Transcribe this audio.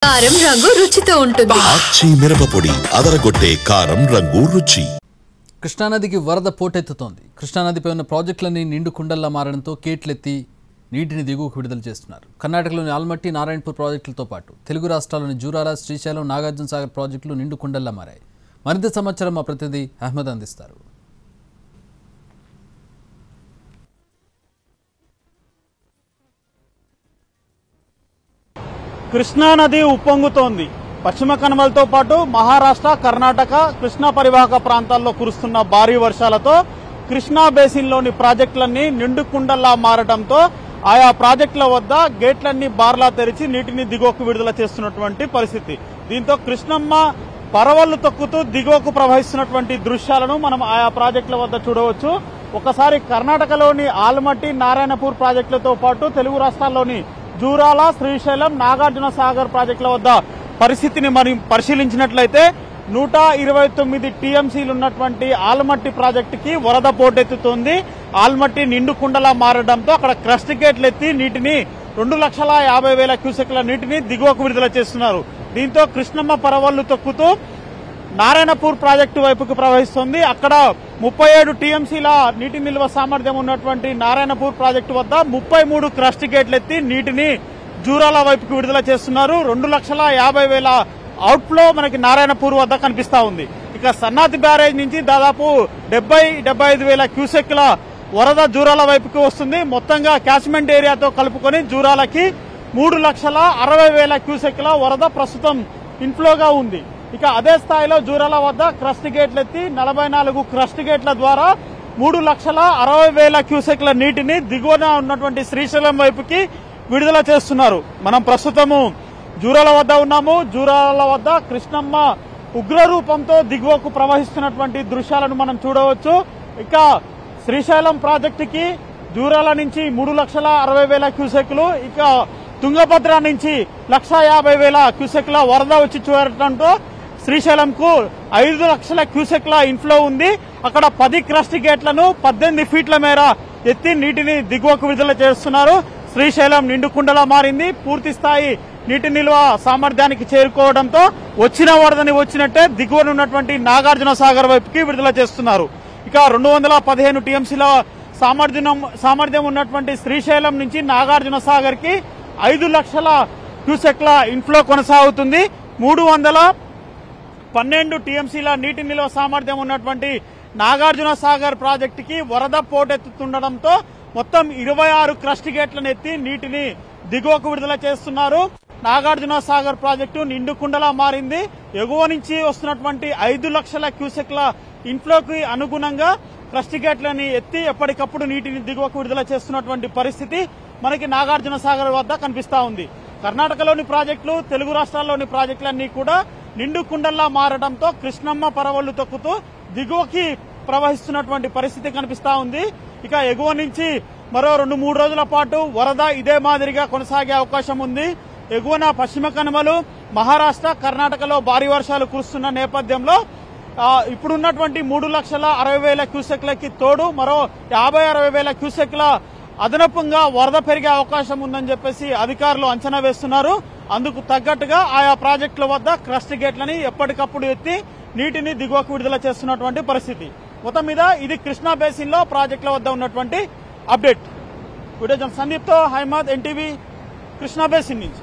కారం రంగు రుచితో ఉంటుంది. ఆచి మిరపపొడి అదరగొట్టే కారం రంగు రుచి. కృష్ణానదికి వరద పోటెత్తుతోంది. కృష్ణానదిపై ఉన్న ప్రాజెక్టులన్నీ నిండు కుండల్లా మారడంతో కేట్లెత్తి నీటిని దిగువకు విడుదల చేస్తున్నారు. కర్ణాటకలోని ఆల్మట్టి, నారాయణపూర్ ప్రాజెక్టులతో పాటు తెలుగు రాష్ట్రాల్లోని జూరాల, శ్రీశైలం, నాగార్జున సాగర్ ప్రాజెక్టులు నిండు కుండల్లా మారాయి. మరింత సమాచారం మా ప్రతినిధి అహ్మద్ అందిస్తారు. కృష్ణానది ఉప్పొంగుతోంది. పశ్చిమ కనుమలతో పాటు మహారాష్ట్ర, కర్ణాటక, కృష్ణా పరివాహక ప్రాంతాల్లో కురుస్తున్న భారీ వర్షాలతో కృష్ణా బేసిన్లోని ప్రాజెక్టులన్నీ నిండు కుండల్లా మారడంతో ఆయా ప్రాజెక్టుల వద్ద గేట్లన్నీ బార్లా తెరిచి నీటిని దిగువకు విడుదల చేస్తున్నటువంటి పరిస్థితి. దీంతో కృష్ణమ్మ పరవళ్లు తొక్కుతూ దిగువకు ప్రవహిస్తున్నటువంటి దృశ్యాలను మనం ఆయా ప్రాజెక్టుల వద్ద చూడవచ్చు. ఒకసారి కర్ణాటకలోని ఆల్మట్టి, నారాయణపూర్ ప్రాజెక్టులతో పాటు తెలుగు రాష్ట్రాల్లోని జూరాల, శ్రీశైలం, నాగార్జున సాగర్ ప్రాజెక్టుల వద్ద పరిస్థితిని మనం పరిశీలించినట్లయితే 129 టీఎంసీలు ఉన్నటువంటి ఆల్మట్టి ప్రాజెక్టుకి వరద పోటెత్తుతోంది. ఆల్మట్టి నిండు కుండలా మారడంతో అక్కడ క్రస్ట్ గేట్లు ఎత్తి నీటిని 2,50,000 క్యూసెక్ల నీటిని దిగువకు విడుదల చేస్తున్నారు. దీంతో కృష్ణమ్మ పరవళ్లు తొక్కుతూ నారాయణపూర్ ప్రాజెక్టు వైపుకు ప్రవహిస్తోంది. అక్కడ 37 టీఎంసీల నీటి నిల్వ సామర్థ్యం ఉన్నటువంటి నారాయణపూర్ ప్రాజెక్టు వద్ద 33 క్రస్ట్ గేట్లు ఎత్తి నీటిని జూరాల వైపుకు విడుదల చేస్తున్నారు. 2,50,000 అవుట్ఫ్లో మనకి నారాయణపూర్ వద్ద కనిపిస్తా ఉంది. ఇక సన్నాతి బ్యారేజ్ నుంచి దాదాపు 70-75,000 క్యూసెక్ల వరద జూరాల వైపుకి వస్తుంది. మొత్తంగా క్యాచ్మెంట్ ఏరియాతో కలుపుకొని జూరాలకి 3,60,000 క్యూసెక్ల వరద ప్రస్తుతం ఇన్ఫ్లోగా ఉంది. ఇక అదే స్థాయిలో జూరాల వద్ద క్రస్ట్ గేట్లు ఎత్తి 44 క్రస్ట్ గేట్ల ద్వారా 3,60,000 క్యూసెక్ల నీటిని దిగువన ఉన్నటువంటి శ్రీశైలం వైపుకి విడుదల చేస్తున్నారు. మనం ప్రస్తుతము జూరాల వద్ద ఉన్నాము. జూరాల వద్ద కృష్ణమ్మ ఉగ్రరూపంతో దిగువకు ప్రవహిస్తున్నటువంటి దృశ్యాలను మనం చూడవచ్చు. ఇక శ్రీశైలం ప్రాజెక్టుకి జూరాల నుంచి 3,60,000 క్యూసెక్లు, ఇక తుంగభద్ర నుంచి 1,50,000 క్యూసెక్ల వరద వచ్చి చేరడంతో శ్రీశైలంకు 5,00,000 క్యూసెక్ల ఇన్ఫ్లో ఉంది. అక్కడ 10 క్రస్ట్ గేట్లను 18 ఫీట్ల మేర ఎత్తి నీటిని దిగువకు విడుదల చేస్తున్నారు. శ్రీశైలం నిండుకుండలా మారింది. పూర్తి స్థాయి నీటి నిల్వ సామర్థ్యానికి చేరుకోవడంతో వచ్చిన వరదని వచ్చినట్టే దిగువన ఉన్నటువంటి నాగార్జున సాగర్ వైపుకి విడుదల చేస్తున్నారు. ఇక 215 టీఎంసీల సామర్థ్యం ఉన్నటువంటి శ్రీశైలం నుంచి నాగార్జున సాగర్ కి 5,00,000 క్యూసెక్ల ఇన్ఫ్లో కొనసాగుతుంది. 312 టీఎంసీల నీటి నిల్వ సామర్థ్యం ఉన్నటువంటి నాగార్జున సాగర్ ప్రాజెక్టుకి వరద పోటెత్తుతుండడంతో మొత్తం 26 క్రస్ట్ గేట్లను ఎత్తి నీటిని దిగువకు విడుదల చేస్తున్నారు. నాగార్జున సాగర్ ప్రాజెక్టు నిండు కుండలా మారింది. ఎగువ నుంచి వస్తున్నటువంటి 5,00,000 క్యూసెక్ల ఇన్ఫ్లోకి అనుగుణంగా క్రస్ట్ గేట్లని ఎత్తి ఎప్పటికప్పుడు నీటిని దిగువకు విడుదల చేస్తున్నటువంటి పరిస్థితి మనకి నాగార్జున సాగర్ వద్ద కనిపిస్తా ఉంది. కర్ణాటకలోని ప్రాజెక్టులు, తెలుగు రాష్ట్రాల్లోని ప్రాజెక్టులన్నీ కూడా నిండు కుండల్లా మారడంతో కృష్ణమ్మ పరవళ్లు తొక్కుతూ దిగువకి ప్రవహిస్తున్నటువంటి పరిస్థితి కనిపిస్తా ఉంది. ఇక ఎగువ నుంచి మరో 2-3 రోజుల పాటు వరద ఇదే మాదిరిగా కొనసాగే అవకాశం ఉంది. ఎగువన పశ్చిమ కనుమలు, మహారాష్ట్ర, కర్ణాటకలో భారీ వర్షాలు కురుస్తున్న నేపథ్యంలో ఇప్పుడున్నటువంటి 3,60,000 క్యూసెక్లకి తోడు మరో 50-60,000 క్యూసెక్ల అదనపుగా వరద పెరిగే అవకాశం ఉందని చెప్పేసి అధికారులు అంచనా వేస్తున్నారు. అందుకు తగ్గట్టుగా ఆయా ప్రాజెక్టుల వద్ద క్రస్ట్ గేట్లని ఎప్పటికప్పుడు ఎత్తి నీటిని దిగువకు విడుదల చేస్తున్నటువంటి పరిస్థితి. మొత్తం మీద ఇది కృష్ణా బేసిన్ లో ప్రాజెక్టుల వద్ద ఉన్నటువంటి అప్డేట్. వీడియో జర్నలిస్ట్ సందీప్తో అహ్మద్, ఎన్టీవీ, కృష్ణా బేసిన్ నుంచి.